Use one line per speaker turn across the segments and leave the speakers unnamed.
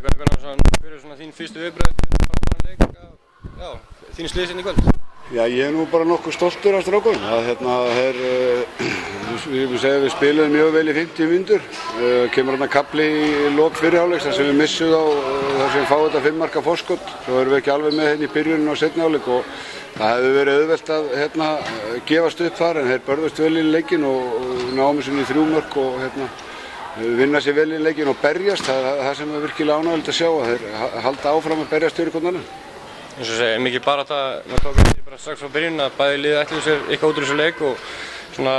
Gunnar Gunnarsson, hver svona þín fyrstu viðbrögð fyrir frábæran leik þínu sliðs inn í kvöld?
Já, ég nú bara nokkuð stoltur af strákunum. Við spiluðum mjög vel í 50 mínútur. Kemur kafli í lok fyrri hálfleiks þar sem við missuð á þar sem við fáum þetta 5 marka forskot. Svo erum við ekki alveg með hérna í byrjunin á seinni hálfleik og það hefði verið auðvelt að gefast upp þar en þeir börðust vel í leikinn og námu sinni í 3 mörk og vinna sér vel í leikinn og berjast. Það er það sem er virkilega ánægjulegt að sjá að þeir halda áfram að berjast fyrir hvern annan.
Eins og segja, mikið barátta, maður tók eftir bara strax frá byrjun að bæði liðið ætluðu sér eitthvað út úr þessu leik og svona,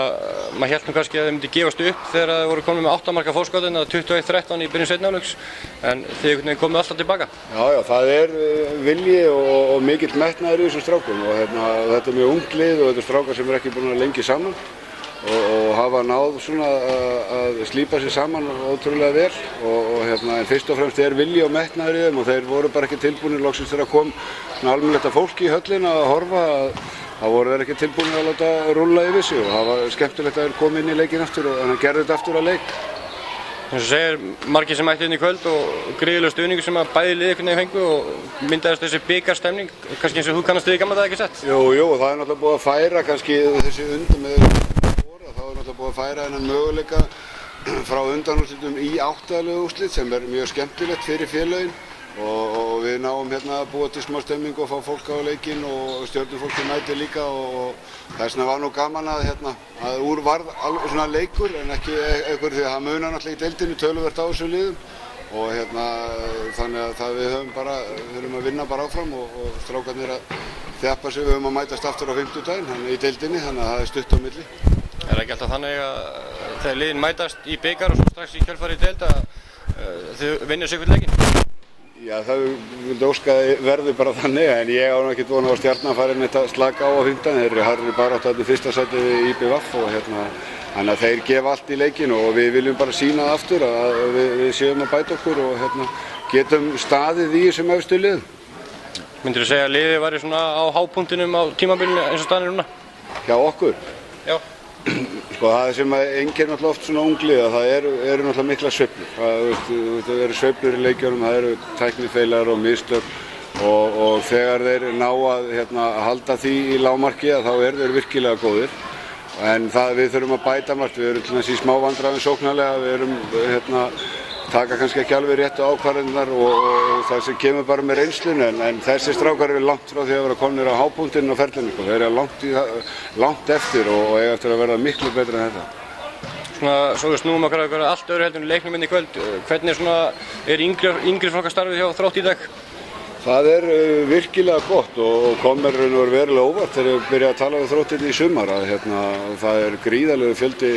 maður hélt nú kannski að þeir myndi gefast upp þegar þeir voru komin með 8 marka fórskot en 21-13 í byrjun seinni hálfleiks en þið komið alltaf tilbaka.
Já, það er vilji og mikill metnaður í þessum strákum og þetta er mjög ungt lið og þetta er strákar sem er ekki búin að lengi saman og hafa náð svona að slípa sér saman ótrúlega vel en fyrst og fremst er vilji og metnaður í þeim og þeir voru bara ekki tilbúinir loksins þegar kom almennilegt fólki í höllina að horfa þá voru þeir ekki tilbúinir að láta rúlla yfir sig og það var skemmtilegt að þeir komi inn í leikinn aftur og þannig að gerðu þetta aftur að leik.
Eins og segir, margir sem mættu inn í kvöld og gríðarlegur stuðningur sem að bæði liðið einhvern veginn fengu og myndaðist þessi bikarstemning, kannski eins og þú kannast við í gamla daga ekki sett?
Jú, það er náttúrulega búið að færa kannski þessi þá er náttúrulega búið að færa þennan möguleika frá undanúrslitum í 8-liða úrslit sem er mjög skemmtilegt fyrir félögin og við náum að búa til smá stemmingu og fá fólk á leikinn og stjörnufólki mæti líka og þess vegna var nú gaman að úr varð svona leikur en ekki einhver því að það munar náttúrulega í deildinni töluvert á þessum liðum og þannig að við þurfum að vinna bara áfram og strákarnir að þjappa sig, við höfum að mætast aftur á 50 í deildinni þannig að það er stutt á milli.
Er ekki alltaf þannig að þegar liðin mætast í bikar og svo strax í kjölfari í deild að þið vinnir sig fyrir leikinn?
Já, það vildi óska verður bara þannig en ég á ekkert von á að Stjarnan fari neitt að slaka á 15. Þeir eru harðir baráttu í fyrsta sæti við IBVF og þannig að þeir gefa allt í leikinn og við viljum bara sýna það aftur að við séum að bæta okkur og getum staðið í þessum efstu liðum.
Myndirðu segja að liðið væri svona á hápunktinum á tímabilinu eins og staðan er núna?
Hjá okkur?
Já.
Sko það sem einkennir náttúrulega oft svona unglið að það eru náttúrulega mikla sveiflur. Það eru sveiflur í leikjunum, það eru tæknifeilar og mistök og þegar þeir ná að halda því í lágmarki þá eru þeir virkilega góðir. En við þurfum að bæta margt, við erum til dæmis í smá vandræðum sóknarlega, við erum taka kannski ekki alveg réttu ákvarðanirnar og það sem kemur bara með reynslunni en þessi strákar eru langt frá því að vera komnir á hápunktinn á ferlinu. Þeir eru langt eftir og eiga eftir að verða miklu betra en þetta.
Svo við snúum okkar allt öðru heldur en leiknum inn í kvöld. Hvernig er yngri flokkastarfið hjá Þrótti í dag?
Það er virkilega gott og kom mér verulega óvart þegar ég byrjaði að tala við Þróttirni í sumar að það er gríðarlegur fjöldi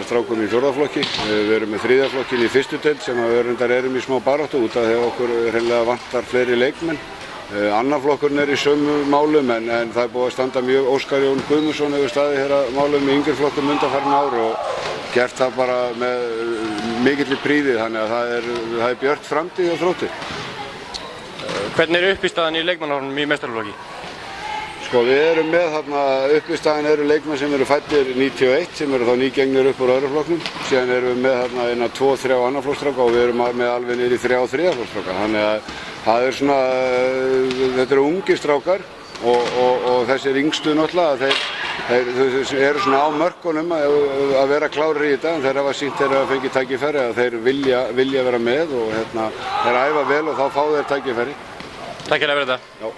strákum í 4. flokki. Við erum með 3. flokkin í 1. deild sem við erum í smá baráttu út af því að okkur hreinlega vantar fleiri leikmenn. Annar flokkurinn er í sömu málum en það er búið að standa mjög Óskar Jón Guðmundsson hefur staðið hér að málum í yngri flokkum undanfarin ár og gert það bara með mikilli prýði þannig að það er björt framtíð hjá Þrótti.
Hvernig er uppistaðan í leikmannahópnum í meistaraflokki?
Sko við erum með uppistaðan eru leikmenn sem eru fæddir 91 sem eru þá nýgengnir upp úr öðru flokknum. Síðan erum við með 2-3 annar flokksstráka og við erum með alveg niður í 3 flokksstráka. Þannig að það er svona, þetta eru ungir strákar og þessir yngstu náttúrulega þeir eru svona á mörkunum að vera klárir í þetta en þeir hafa sýnt þeir að fengi tækifæri að þeir vilja vera með og þeir æfa vel og þá fá þeir tækifæri.
Takk fyrir þetta.
Já,